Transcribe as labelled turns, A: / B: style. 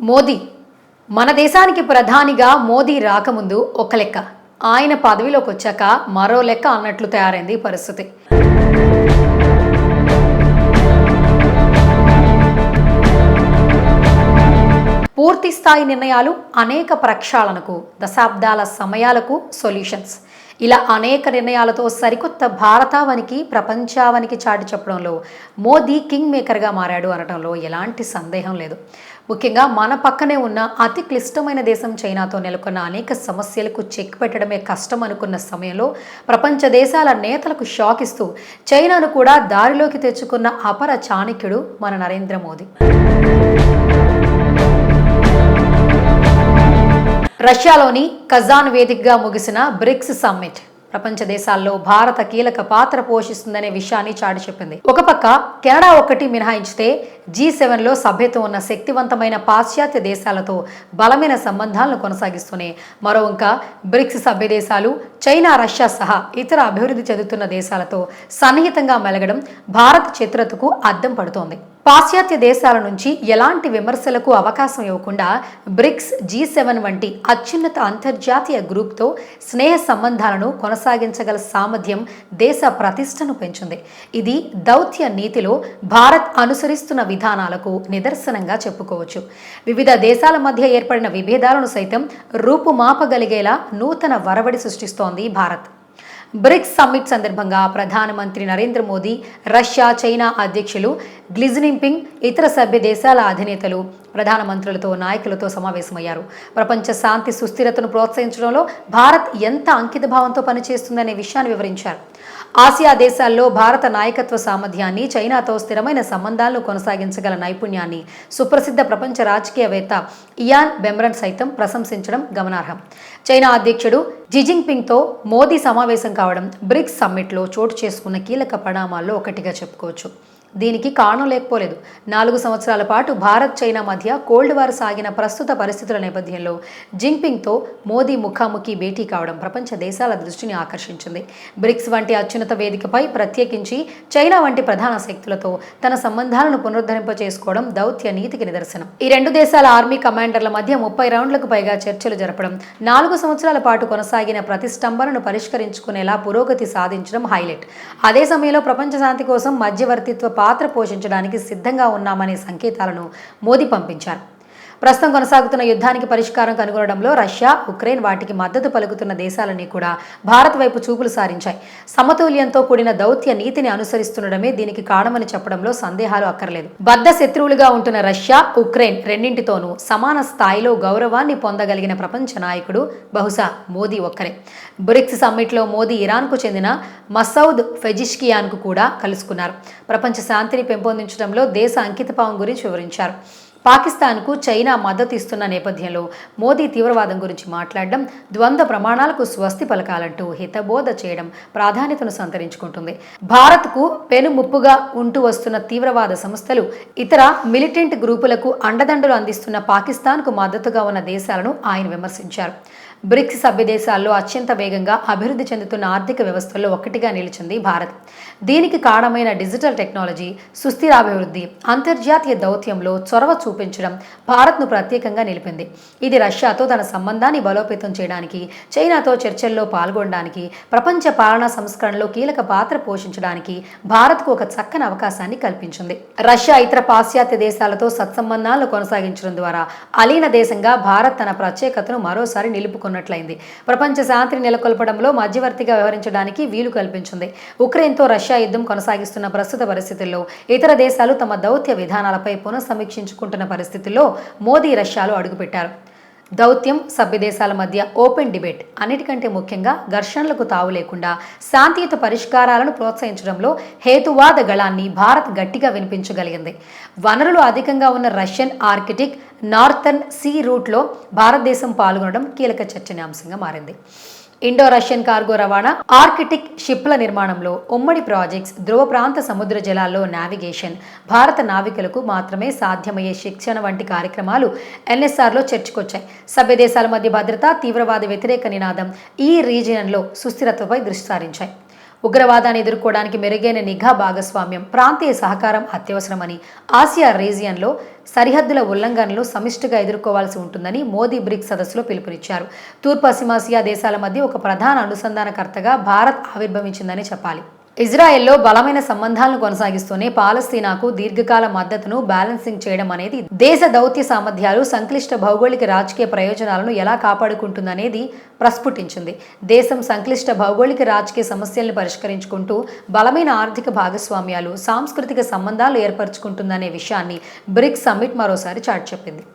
A: మోదీ మన దేశానికి ప్రధానిగా మోదీ రాకముందు ఒక లెక్క, ఆయన పదవిలోకి వచ్చాక మరో లెక్క అన్నట్లు తయారైంది పరిస్థితి. పూర్తి స్థాయి నిర్ణయాలు, అనేక ప్రక్షాళనకు, దశాబ్దాల సమయాలకు సొల్యూషన్స్, ఇలా అనేక నిర్ణయాలతో సరికొత్త భారతావనికి, ప్రపంచావనికి చాటి చెప్పడంలో మోదీ కింగ్ మేకర్గా మారాడు అనడంలో ఎలాంటి సందేహం లేదు. ముఖ్యంగా మన పక్కనే ఉన్న అతి క్లిష్టమైన దేశం చైనాతో నెలకొన్న అనేక సమస్యలకు చెక్ పెట్టడమే కష్టం అనుకున్న సమయంలో ప్రపంచ దేశాల నేతలకు షాక్ ఇస్తూ చైనాను కూడా దారిలోకి తెచ్చుకున్న అపర చాణక్యుడు మన నరేంద్ర మోదీ. రష్యాలోని కజాన్ వేదికగా ముగిసిన బ్రిక్స్ సమ్మిట్ ప్రపంచ దేశాల్లో భారత కీలక పాత్ర పోషిస్తుందనే విషయాన్ని చాటి చెప్పింది. ఒక పక్క కెనడా ఒక్కటి మినహాయించితే G7లో సభ్యత్వం ఉన్న శక్తివంతమైన పాశ్చాత్య దేశాలతో బలమైన సంబంధాలను కొనసాగిస్తూనే మరో ఇంకా బ్రిక్స్ సభ్య దేశాలు చైనా, రష్యా సహా ఇతర అభివృద్ధి చెందుతున్న దేశాలతో సన్నిహితంగా మెలగడం భారత్ చరిత్రకు అద్దం పడుతోంది. పాశ్చాత్య దేశాల నుంచి ఎలాంటి విమర్శలకు అవకాశం ఇవ్వకుండా బ్రిక్స్, G7 వంటి అత్యున్నత అంతర్జాతీయ గ్రూప్తో స్నేహ సంబంధాలను కొనసాగించగల సామర్థ్యం దేశ ప్రతిష్టను పెంచింది. ఇది దౌత్య నీతిలో భారత్ అనుసరిస్తున్న విధానాలకు నిదర్శనంగా చెప్పుకోవచ్చు. వివిధ దేశాల మధ్య ఏర్పడిన విభేదాలను సైతం రూపుమాపగలిగేలా నూతన వరవడి సృష్టిస్తోంది భారత్. బ్రిక్స్ సమ్మిట్ సందర్భంగా ప్రధానమంత్రి నరేంద్ర మోదీ, రష్యా, చైనా అధ్యక్షులు క్సీ జిన్పింగ్, ఇతర సభ్య దేశాల అధినేతలు ప్రధానమంత్రులతో, నాయకులతో సమావేశమయ్యారు. ప్రపంచ శాంతి, సుస్థిరతను ప్రోత్సహించడంలో భారత్ ఎంత అంకితభావంతో పనిచేస్తుందనే విషయాన్ని వివరించారు. ఆసియా దేశాల్లో భారత నాయకత్వ సామర్థ్యాన్ని, చైనాతో స్థిరమైన సంబంధాలను కొనసాగించగల నైపుణ్యాన్ని సుప్రసిద్ధ ప్రపంచ రాజకీయవేత్త ఇయాన్ బెమ్రన్ సైతం ప్రశంసించడం గమనార్హం. చైనా అధ్యక్షుడు క్సీ జిన్పింగ్తో మోదీ సమావేశం కావడం బ్రిక్స్ సమ్మిట్లో చోటు చేసుకున్న కీలక పరిణామాల్లో ఒకటిగా చెప్పుకోవచ్చు. దీనికి కారణం లేకపోలేదు. 4 సంవత్సరాల పాటు భారత్, చైనా మధ్య కోల్డ్ వార్ సాగిన ప్రస్తుత పరిస్థితుల నేపథ్యంలో జిన్పింగ్తో మోదీ ముఖాముఖి భేటీ కావడం ప్రపంచ దేశాల దృష్టిని ఆకర్షించింది. బ్రిక్స్ వంటి అత్యున్నత వేదికపై ప్రత్యేకించి చైనా వంటి ప్రధాన శక్తులతో తన సంబంధాలను పునరుద్ధరింపచేసుకోవడం దౌత్య నీతికి నిదర్శనం. ఈ రెండు దేశాల ఆర్మీ కమాండర్ల మధ్య 30 రౌండ్లకు పైగా చర్చలు జరపడం, 4 సంవత్సరాల పాటు కొనసాగిన ప్రతిష్టంభనను పరిష్కరించుకునేలా పురోగతి సాధించడం హైలైట్. అదే సమయంలో ప్రపంచ శాంతి కోసం మధ్యవర్తిత్వ పాత్ర పోషించడానికి సిద్ధంగా ఉన్నామనే సంకేతాలను మోదీ పంపించారు. ప్రస్తుతం కొనసాగుతున్న యుద్ధానికి పరిష్కారం కనుగొనడంలో రష్యా, ఉక్రెయిన్ వాటికి మద్దతు పలుకుతున్న దేశాలన్నీ కూడా భారత్ వైపు చూపులు సారించాయి. సమతుల్యంతో కూడిన దౌత్య నీతిని అనుసరిస్తుండడమే దీనికి కారణమని చెప్పడంలో సందేహాలు అక్కర్లేదు. బద్ధ శత్రువులుగా ఉంటున్న రష్యా, ఉక్రెయిన్ రెండింటితోనూ సమాన స్థాయిలో గౌరవాన్ని పొందగలిగిన ప్రపంచ నాయకుడు బహుశా మోదీ ఒక్కరే. బ్రిక్స్ సమ్మిట్లో మోదీ ఇరాన్కు చెందిన మసౌద్ పెజిష్కియాన్కు కూడా కలుసుకున్నారు. ప్రపంచ శాంతిని పెంపొందించడంలో దేశ అంకితభావం గురించి వివరించారు. పాకిస్తాన్కు చైనా మద్దతు ఇస్తున్న నేపథ్యంలో మోదీ తీవ్రవాదం గురించి మాట్లాడడం, ద్వంద్వ ప్రమాణాలకు స్వస్తి పలకాలంటూ హితబోధ చేయడం ప్రాధాన్యతను సంతరించుకుంటుంది. భారత్కు పెనుముప్పుగా ఉంటూ వస్తున్న తీవ్రవాద సంస్థలు, ఇతర మిలిటెంట్ గ్రూపులకు అండదండలు అందిస్తున్న పాకిస్తాన్కు మద్దతుగా ఉన్న దేశాలను ఆయన విమర్శించారు. బ్రిక్స్ సభ్య దేశాల్లో అత్యంత వేగంగా అభివృద్ధి చెందుతున్న ఆర్థిక వ్యవస్థల్లో ఒకటిగా నిలిచింది భారత్. దీనికి కారణమైన డిజిటల్ టెక్నాలజీ, సుస్థిరాభివృద్ధి, అంతర్జాతీయ దౌత్యంలో చొరవ చూపించడం భారత్ను ప్రత్యేకంగా నిలిపింది. ఇది రష్యాతో తన సంబంధాన్ని బలోపేతం చేయడానికి, చైనాతో చర్చల్లో పాల్గొనడానికి, ప్రపంచ పాలనా సంస్కరణలో కీలక పాత్ర పోషించడానికి భారత్కు ఒక చక్కని అవకాశాన్ని కల్పించింది. రష్యా ఇతర పాశ్చాత్య దేశాలతో సత్సంబంధాలను కొనసాగించడం ద్వారా అలీన దేశంగా భారత్ తన ప్రత్యేకతను మరోసారి నిలుపుకున్నట్లయింది. ప్రపంచ శాంతిని నెలకొల్పడంలో మధ్యవర్తిగా వ్యవహరించడానికి వీలు కల్పించింది. ఉక్రెయిన్తో రష్యా యుద్ధం కొనసాగిస్తున్న ప్రస్తుత పరిస్థితుల్లో ఇతర దేశాలు తమ దౌత్య విధానాలపై పునఃసమీక్షించుకుంటున్న పరిస్థితుల్లో మోదీ రష్యాలో అడుగుపెట్టారు. దౌత్యం, సభ్య దేశాల మధ్య ఓపెన్ డిబేట్, అన్నిటికంటే ముఖ్యంగా ఘర్షణలకు తావు లేకుండా శాంతియుత పరిష్కారాలను ప్రోత్సహించడంలో హేతువాద గళాన్ని భారత్ గట్టిగా వినిపించగలిగింది. వనరులు అధికంగా ఉన్న రష్యన్ ఆర్కిటిక్, నార్థర్న్ సీ రూట్లో భారతదేశం పాల్గొనడం కీలక చర్చనీయాంశంగా మారింది. ఇండో రష్యన్ కార్గో రవాణా, ఆర్కిటిక్ షిప్ల నిర్మాణంలో ఉమ్మడి ప్రాజెక్ట్స్, ధ్రువ ప్రాంత సముద్ర జలాల్లో నావిగేషన్, భారత నావికులకు మాత్రమే సాధ్యమయ్యే శిక్షణ వంటి కార్యక్రమాలు ఎన్ఎస్ఆర్లో చర్చకొచ్చాయి. సభ్య దేశాల మధ్య భద్రత, తీవ్రవాద వ్యతిరేక నినాదం ఈ రీజియన్లో సుస్థిరతపై దృష్టి సారించాయి. ఉగ్రవాదాన్ని ఎదుర్కోవడానికి మెరుగైన నిఘా భాగస్వామ్యం, ప్రాంతీయ సహకారం అత్యవసరమని, ఆసియా రీజియన్లో సరిహద్దుల ఉల్లంఘనలు సమిష్టిగా ఎదుర్కోవాల్సి ఉంటుందని మోదీ బ్రిక్స్ సదస్సులో పిలుపునిచ్చారు. తూర్పు పశ్చిమాసియా దేశాల మధ్య ఒక ప్రధాన అనుసంధానకర్తగా భారత్ ఆవిర్భవించిందని చెప్పాలి. ఇజ్రాయెల్లో బలమైన సంబంధాలను కొనసాగిస్తూనే పాలస్తీనాకు దీర్ఘకాల మద్దతును బ్యాలెన్సింగ్ చేయడం అనేది దేశ దౌత్య సామర్థ్యాలు, సంక్లిష్ట భౌగోళిక రాజకీయ ప్రయోజనాలను ఎలా కాపాడుకుంటుందనేది ప్రస్ఫుటించింది. దేశం సంక్లిష్ట భౌగోళిక రాజకీయ సమస్యలను పరిష్కరించుకుంటూ బలమైన ఆర్థిక భాగస్వామ్యాలు, సాంస్కృతిక సంబంధాలు ఏర్పరచుకుంటుందనే విషయాన్ని బ్రిక్స్ సమ్మిట్ మరోసారి చాటి చెప్పింది.